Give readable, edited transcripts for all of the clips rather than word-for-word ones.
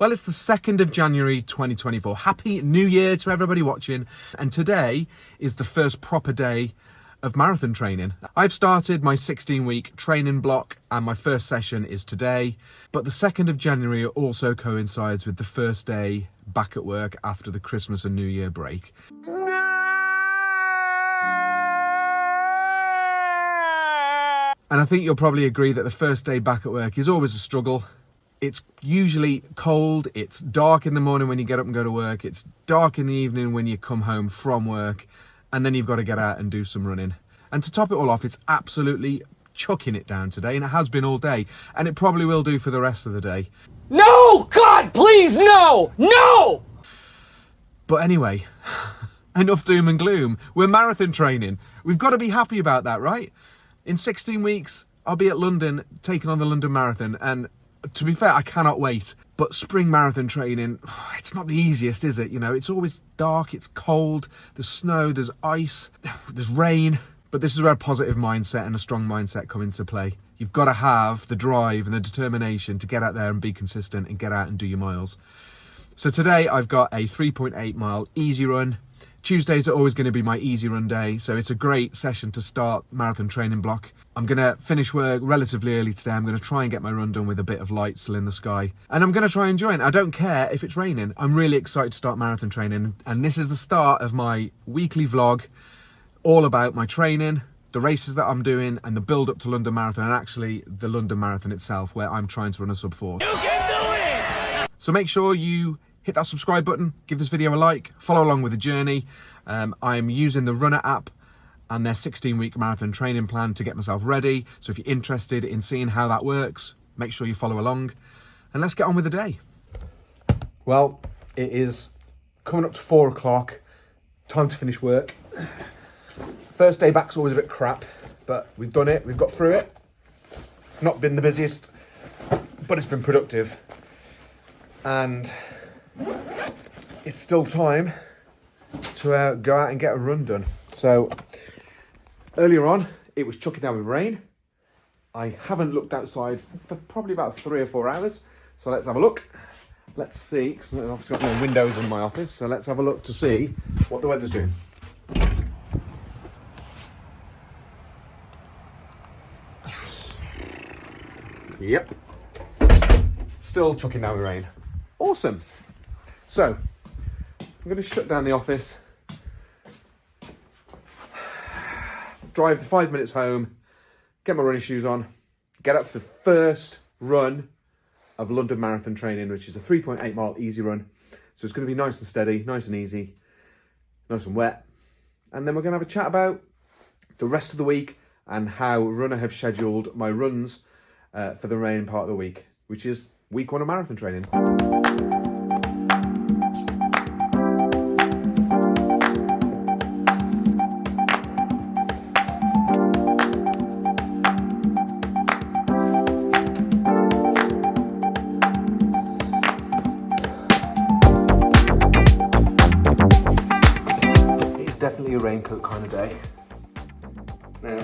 Well, it's the 2nd of January 2024. Happy New Year to everybody watching. And today is the first proper day of marathon training. I've started my 16-week training block and my first session is today. But the 2nd of January also coincides with the first day back at work after the Christmas and New Year break. And I think you'll probably agree that the first day back at work is always a struggle. It's usually cold, it's dark in the morning when you get up and go to work, it's dark in the evening when you come home from work, and then you've got to get out and do some running. And to top it all off, it's absolutely chucking it down today, and it has been all day, and it probably will do for the rest of the day. No! God, please, no! No! But anyway, enough doom and gloom. We're marathon training. We've got to be happy about that, right? In 16 weeks, I'll be at London, taking on the London Marathon, and to be fair, I cannot wait. But spring marathon training, it's not the easiest, is it? You know, it's always dark, it's cold, there's snow, there's ice, there's rain. But this is where a positive mindset and a strong mindset come into play. You've got to have the drive and the determination to get out there and be consistent and get out and do your miles. So today I've got a 3.8 mile easy run. Tuesdays are always going to be my easy run day, so it's a great session to start marathon training block. I'm going to finish work relatively early today. I'm going to try and get my run done with a bit of light still in the sky. And I'm going to try and join. I don't care if it's raining. I'm really excited to start marathon training. And this is the start of my weekly vlog, all about my training, the races that I'm doing, and the build up to London Marathon, and actually the London Marathon itself, where I'm trying to run a sub 4. You can do it! So make sure you hit that subscribe button, give this video a like, follow along with the journey. I'm using the Runna App and their 16-week marathon training plan to get myself ready. So if you're interested in seeing how that works, make sure you follow along. And let's get on with the day. Well, it is coming up to 4 o'clock. Time to finish work. First day back's always a bit crap, but we've done it, we've got through it. It's not been the busiest, but it's been productive. And it's still time to go out and get a run done. So earlier on, it was chucking down with rain. I haven't looked outside for probably about 3 or 4 hours. So let's have a look. Let's see, because I've obviously got no windows in my office. So let's have a look to see what the weather's doing. Yep. Still chucking down with rain. Awesome. So, I'm going to shut down the office, drive the 5 minutes home, get my running shoes on, get up for the first run of London Marathon training, which is a 3.8 mile easy run. So it's going to be nice and steady, nice and easy, nice and wet. And then we're going to have a chat about the rest of the week and how Runna have scheduled my runs for the remaining part of the week, which is week 1 of marathon training. It's definitely a raincoat kind of day. Now,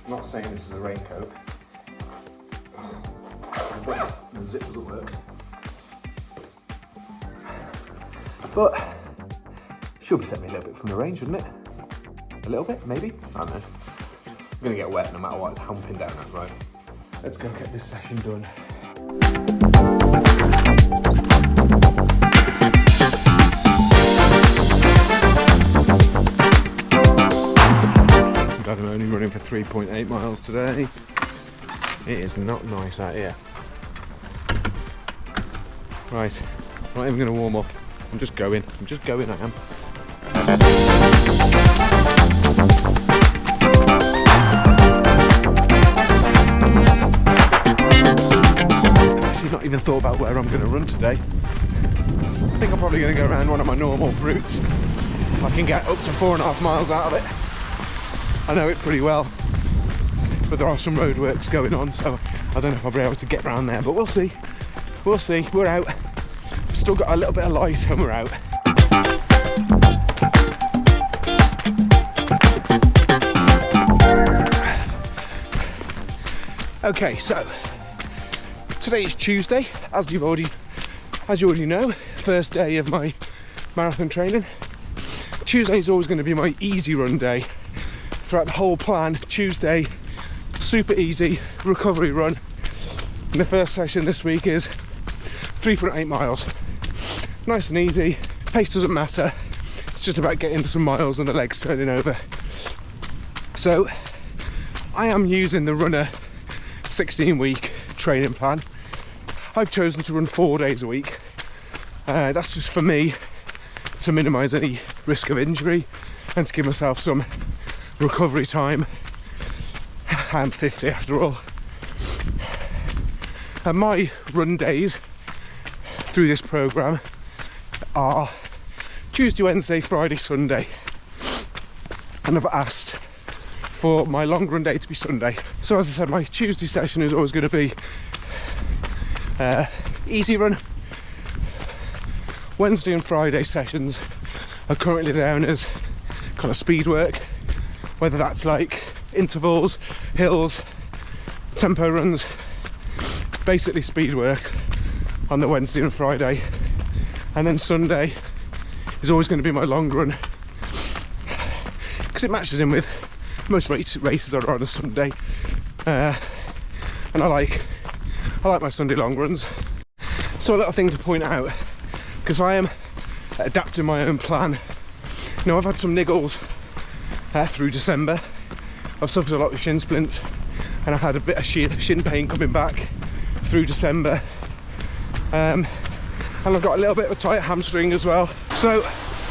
I'm not saying this is a raincoat. The zip doesn't work. But it should be setting me a little bit from the rain, shouldn't it? A little bit, maybe? I don't know. I'm gonna get wet no matter what, it's humping down outside. Let's go get this session done. I'm only running for 3.8 miles today. It is not nice out here. Right, I'm not even going to warm up. I'm just going, I am. I've actually not even thought about where I'm going to run today. I think I'm probably going to go around one of my normal routes. I can get up to 4.5 miles out of it. I know it pretty well, but there are some roadworks going on, so I don't know if I'll be able to get around there, but we'll see. We'll see. We're out. We've still got a little bit of light and we're out. Okay, so Today is Tuesday, as you already know, first day of my marathon training. Tuesday is always going to be my easy run day. Throughout the whole plan, Tuesday, super easy recovery run. And the first session this week is 3.8 miles. Nice and easy, pace doesn't matter. It's just about getting some miles and the legs turning over. So I am using the Runna 16-week training plan. I've chosen to run 4 days a week. That's just for me to minimise any risk of injury and to give myself some recovery time. I'm 50 after all. And my run days through this programme are Tuesday, Wednesday, Friday, Sunday. And I've asked for my long run day to be Sunday. So as I said, my Tuesday session is always going to be easy run. Wednesday and Friday sessions are currently down as kind of speed work, whether that's like intervals, hills, tempo runs, basically speed work on the Wednesday and Friday. And then Sunday is always going to be my long run because it matches in with most races are on a Sunday, and I like my Sunday long runs. So a little thing to point out, because I am adapting my own plan. You know, I've had some niggles through December. I've suffered a lot of shin splints, and I had a bit of shin pain coming back through December, and I've got a little bit of a tight hamstring as well. So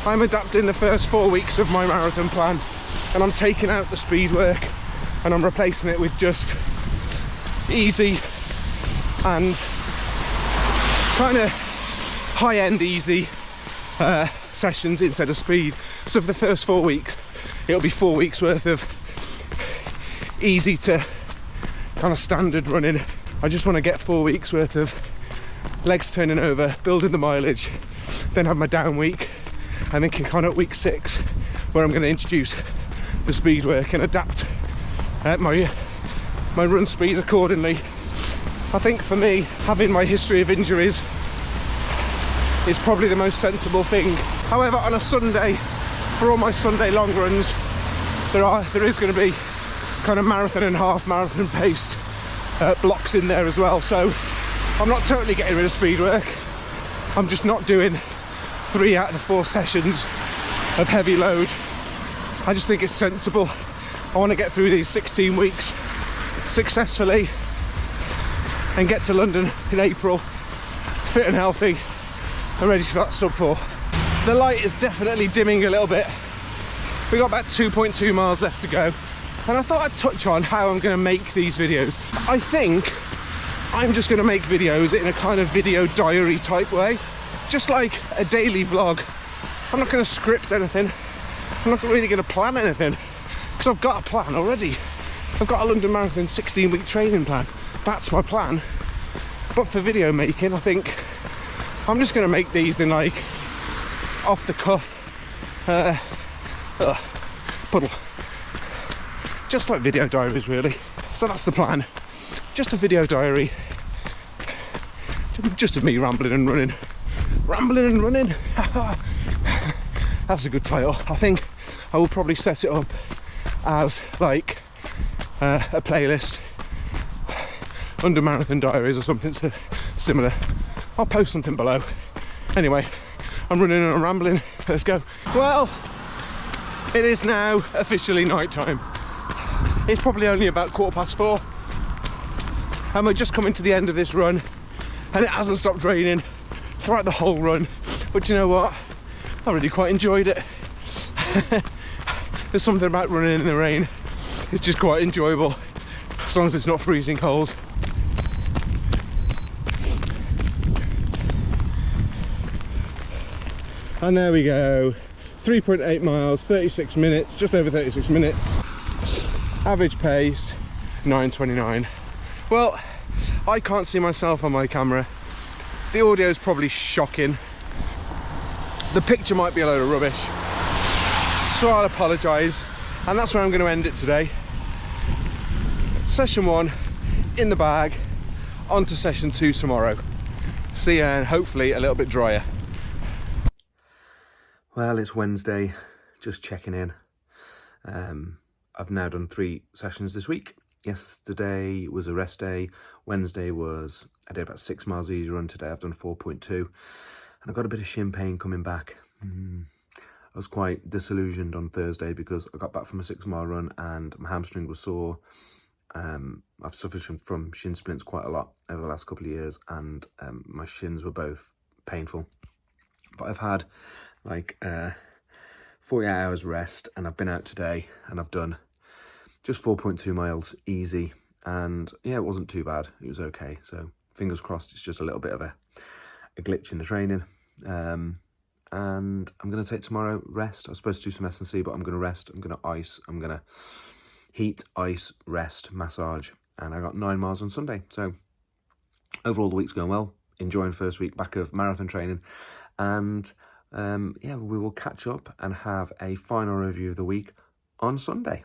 I'm adapting the first 4 weeks of my marathon plan, and I'm taking out the speed work and I'm replacing it with just easy and kind of high-end easy sessions instead of speed. So for the first 4 weeks, it'll be 4 weeks worth of easy to kind of standard running. I just want to get 4 weeks worth of legs turning over, building the mileage, then have my down week, and then kick on at week 6 where I'm going to introduce the speed work and adapt my run speed accordingly. I think for me, having my history of injuries is probably the most sensible thing. However, on a Sunday, for all my Sunday long runs, there is going to be kind of marathon and half marathon paced blocks in there as well. So I'm not totally getting rid of speed work. I'm just not doing 3 out of the 4 sessions of heavy load. I just think it's sensible. I want to get through these 16 weeks successfully and get to London in April fit and healthy and ready for that sub 4. The light is definitely dimming a little bit. We got about 2.2 miles left to go, and I thought I'd touch on how I'm going to make these videos. I think I'm just going to make videos in a kind of video diary type way, just like a daily vlog. I'm not going to script anything. I'm not really going to plan anything because I've got a plan already. I've got a London Marathon 16-week training plan. That's my plan. But for video making, I think I'm just going to make these in like off the cuff puddle, just like video diaries really. So that's the plan, just a video diary, just of me rambling and running. That's a good title. I think I will probably set it up as like a playlist under Marathon Diaries or something similar. I'll post something below. Anyway, I'm running and I'm rambling. Let's go. Well, it is now officially night time. It's probably only about 4:15, and we're just coming to the end of this run, and it hasn't stopped raining throughout the whole run. But you know what? I really quite enjoyed it. There's something about running in the rain. It's just quite enjoyable, as long as it's not freezing cold. And there we go. 3.8 miles, 36 minutes, just over 36 minutes. Average pace, 9:29. Well, I can't see myself on my camera. The audio is probably shocking. The picture might be a load of rubbish. So I'll apologise. And that's where I'm going to end it today. Session 1 in the bag. on to session 2 tomorrow. See you, and hopefully a little bit drier. Well, it's Wednesday, just checking in. I've now done 3 sessions this week. Yesterday was a rest day. Wednesday I did about 6 miles easy run. Today I've done 4.2. And I've got a bit of shin pain coming back. I was quite disillusioned on Thursday because I got back from a 6-mile run and my hamstring was sore. I've suffered from shin splints quite a lot over the last couple of years, and my shins were both painful. But I've had like 48 hours rest, and I've been out today and I've done just 4.2 miles easy, and yeah, it wasn't too bad. It was okay. So fingers crossed it's just a little bit of a glitch in the training. And I'm going to take tomorrow rest. I was supposed to do some S&C, but I'm going to rest. I'm going to ice. I'm going to heat, ice, rest, massage. And I got 9 miles on Sunday. So overall the week's going well. Enjoying first week back of marathon training. And yeah, we will catch up and have a final review of the week on Sunday.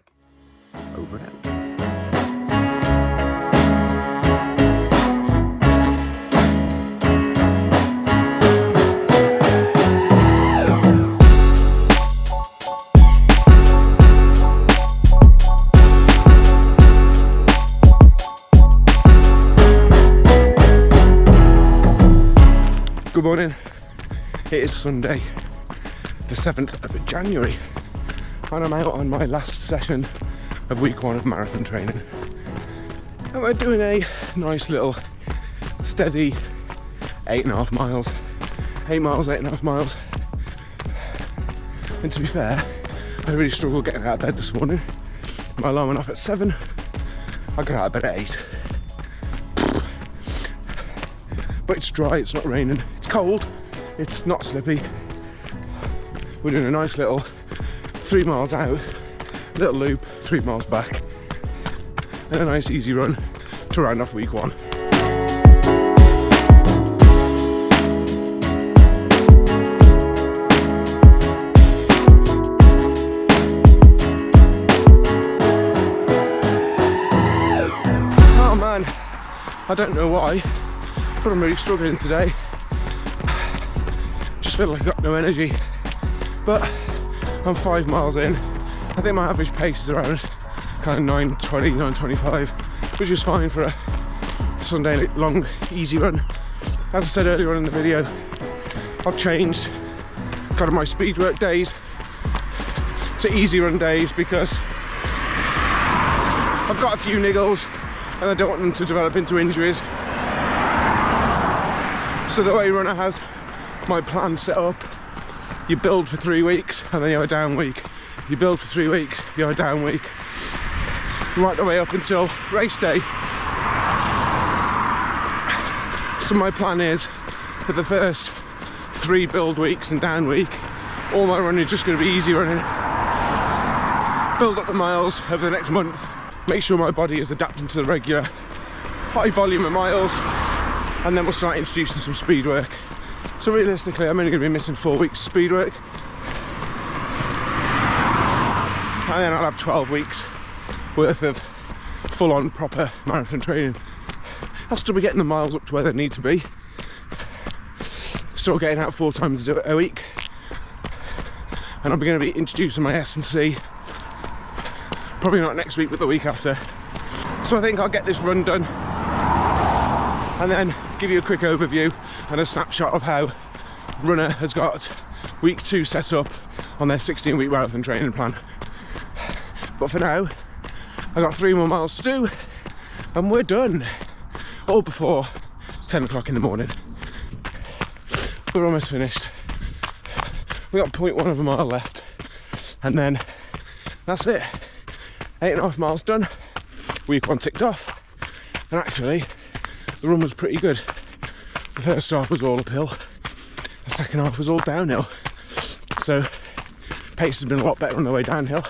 Over and out. Good morning. It is Sunday, the 7th of January, and I'm out on my last session of week 1 of marathon training. And we're doing a nice little steady 8.5 miles. 8 miles, 8.5 miles. And to be fair, I really struggled getting out of bed this morning. My alarm went off at 7. I got out of bed at 8. But it's dry, it's not raining, it's cold, it's not slippy. We're doing a nice little 3 miles out, little loop, 3 miles back, and a nice easy run to round off week 1. Oh man, I don't know why, but I'm really struggling today. Just feel like I've got no energy. But I'm 5 miles in. I think my average pace is around kind of 9:20, 9:25, which is fine for a Sunday long easy run. As I said earlier on in the video, I've changed kind of my speed work days to easy run days because I've got a few niggles and I don't want them to develop into injuries. So the way Runna has my plan set up, you build for 3 weeks and then you have a down week. You build for 3 weeks, you have a down week. Right the way up until race day. So my plan is for the first 3 build weeks and down week, all my running is just going to be easy running. Build up the miles over the next month. Make sure my body is adapting to the regular high volume of miles. And then we'll start introducing some speed work. So realistically, I'm only going to be missing 4 weeks of speed work. And then I'll have 12 weeks worth of full-on proper marathon training. I'll still be getting the miles up to where they need to be. Still getting out 4 times a week. And I'm going to be introducing my S&C. Probably not next week, but the week after. So I think I'll get this run done. And then give you a quick overview and a snapshot of how Runna has got week 2 set up on their 16-week marathon training plan. But for now, I've got 3 more miles to do and we're done. All before 10 o'clock in the morning. We're almost finished. We've got 0.1 of a mile left and then that's it. 8.5 miles done. Week 1 ticked off. And actually, the run was pretty good. The first half was all uphill, the second half was all downhill. So pace has been a lot better on the way downhill,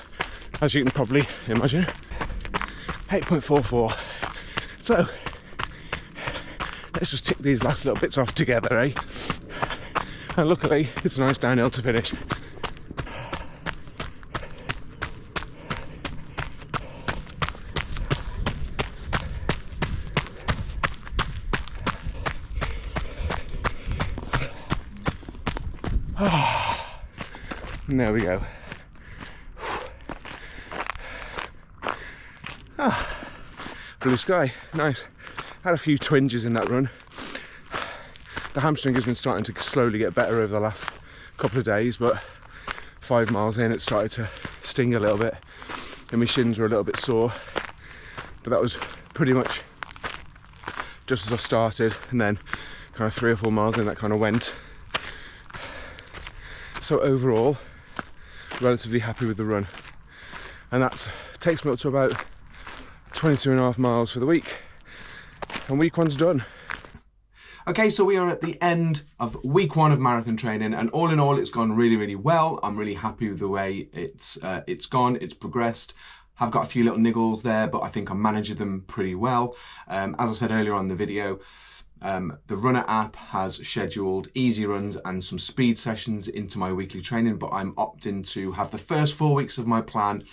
as you can probably imagine. 8.44. So let's just tick these last little bits off together, eh? And luckily it's a nice downhill to finish. And there we go. Ah, blue sky, nice. Had a few twinges in that run. The hamstring has been starting to slowly get better over the last couple of days, but 5 miles in it started to sting a little bit and my shins were a little bit sore. But that was pretty much just as I started, and then kind of 3 or 4 miles in that kind of went. So overall, relatively happy with the run. And that takes me up to about 22.5 miles for the week. And week 1's done. Okay, so we are at the end of week 1 of marathon training, and all in all, it's gone really, really well. I'm really happy with the way it's gone. It's progressed. I've got a few little niggles there, but I think I'm managing them pretty well. As I said earlier on in the video, the Runna App has scheduled easy runs and some speed sessions into my weekly training, but I'm opting to have the first 4 weeks of my plan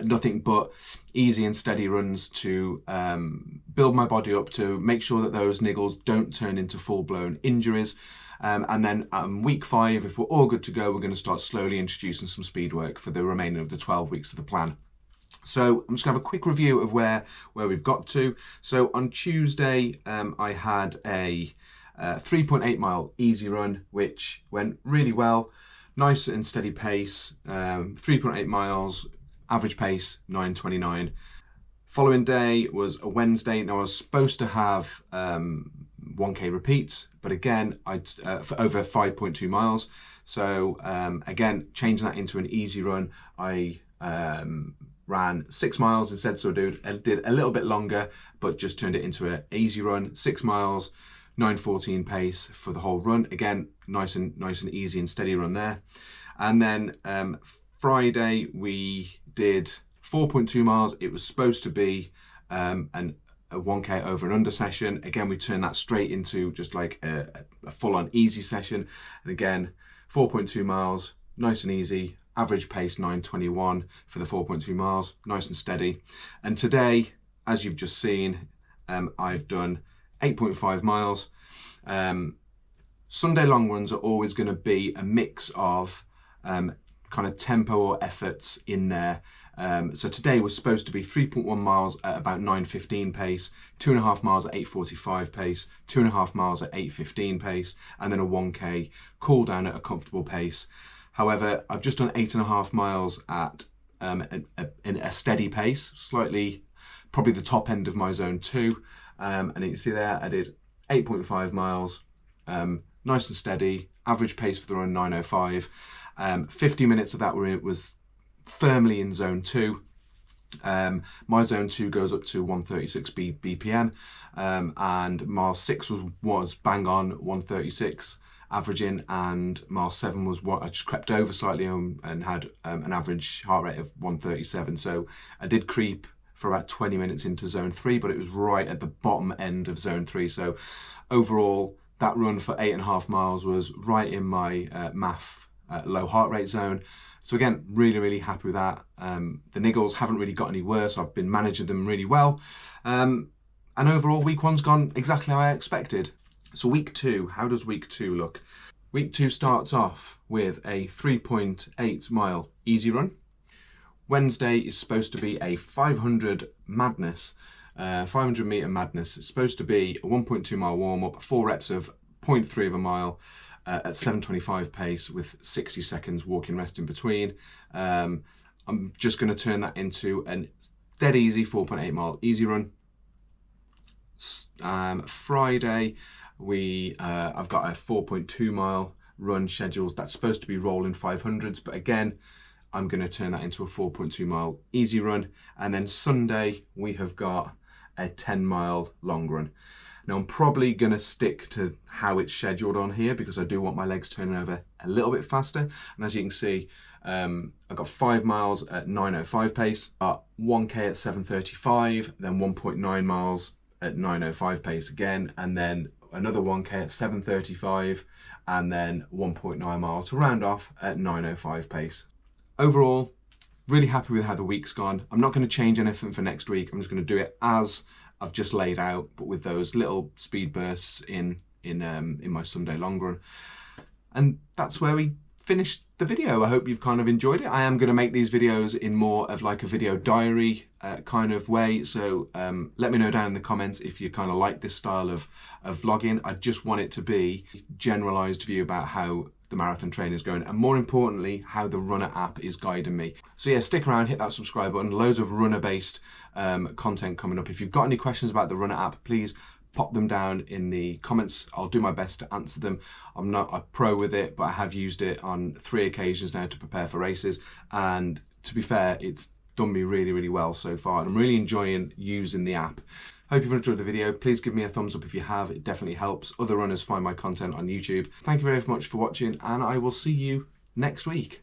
nothing but easy and steady runs to build my body up, to make sure that those niggles don't turn into full-blown injuries. And then week 5, if we're all good to go, we're going to start slowly introducing some speed work for the remainder of the 12 weeks of the plan. So I'm just going to have a quick review of where we've got to. So on Tuesday, I had a 3.8 mile easy run, which went really well. Nice and steady pace, 3.8 miles, average pace 9:29. Following day was a Wednesday. Now I was supposed to have 1k repeats, but again, for over 5.2 miles. So again, changing that into an easy run, I ran 6 miles instead, so I did a little bit longer, but just turned it into an easy run, 6 miles, 9:14 pace for the whole run. Again, nice and easy and steady run there. And then Friday we did 4.2 miles. It was supposed to be a 1k over and under session. Again, we turned that straight into just like a full-on easy session. And again, 4.2 miles, nice and easy. Average pace 9:21 for the 4.2 miles, nice and steady. And today, as you've just seen, I've done 8.5 miles. Sunday long runs are always going to be a mix of kind of tempo or efforts in there. So today was supposed to be 3.1 miles at about 9:15 pace, 2.5 miles at 8:45 pace, 2.5 miles at 8:15 pace, and then a 1k cool down at a comfortable pace. However, I've just done 8.5 miles at a steady pace, slightly, probably the top end of my zone 2. And you can see there, I did 8.5 miles, nice and steady, average pace for the run 9:05. 50 minutes of that was firmly in zone 2. My zone 2 goes up to 136 BPM, and mile 6 was bang on 136 averaging, and mile 7 was what I just crept over slightly and had an average heart rate of 137. So I did creep for about 20 minutes into zone 3, but it was right at the bottom end of zone 3. So overall, that run for 8.5 miles was right in my MAF low heart rate zone. So again, really, really happy with that. The niggles haven't really got any worse. I've been managing them really well. And overall, week 1's gone exactly how I expected. So week 2, how does week 2 look? Week 2 starts off with a 3.8 mile easy run. Wednesday is supposed to be a 500 madness, 500 meter madness. It's supposed to be a 1.2 mile warm up, 4 reps of 0.3 of a mile at 7:25 pace with 60 seconds walking rest in between. I'm just going to turn that into a dead easy 4.8 mile easy run. Friday, I've got a 4.2 mile run scheduled. That's supposed to be rolling 500s, but again, I'm going to turn that into a 4.2 mile easy run. And then Sunday, we have got a 10 mile long run. Now I'm probably going to stick to how it's scheduled on here because I do want my legs turning over a little bit faster. And as you can see, I've got 5 miles at 9:05 pace, 1k at 7:35, then 1.9 miles at 9:05 pace again, and then another 1k at 7:35, and then 1.9 miles to round off at 9:05 pace. Overall, really happy with how the week's gone. I'm not going to change anything for next week. I'm just going to do it as I've just laid out, but with those little speed bursts in my Sunday long run. And that's where we finished the video. I hope you've kind of enjoyed it. I am going to make these videos in more of like a video diary kind of way. So let me know down in the comments if you kind of like this style of vlogging. I just want it to be a generalized view about how the marathon training is going, and more importantly, how the Runna app is guiding me. So yeah, stick around, hit that subscribe button. Loads of runner based content coming up. If you've got any questions about the Runna app, please pop them down in the comments. I'll do my best to answer them. I'm not a pro with it, but I have used it on 3 occasions now to prepare for races, and to be fair, it's done me really, really well so far, and I'm really enjoying using the app. Hope you've enjoyed the video. Please give me a thumbs up if you have. It definitely helps other runners find my content on YouTube. Thank you very much for watching, and I will see you next week.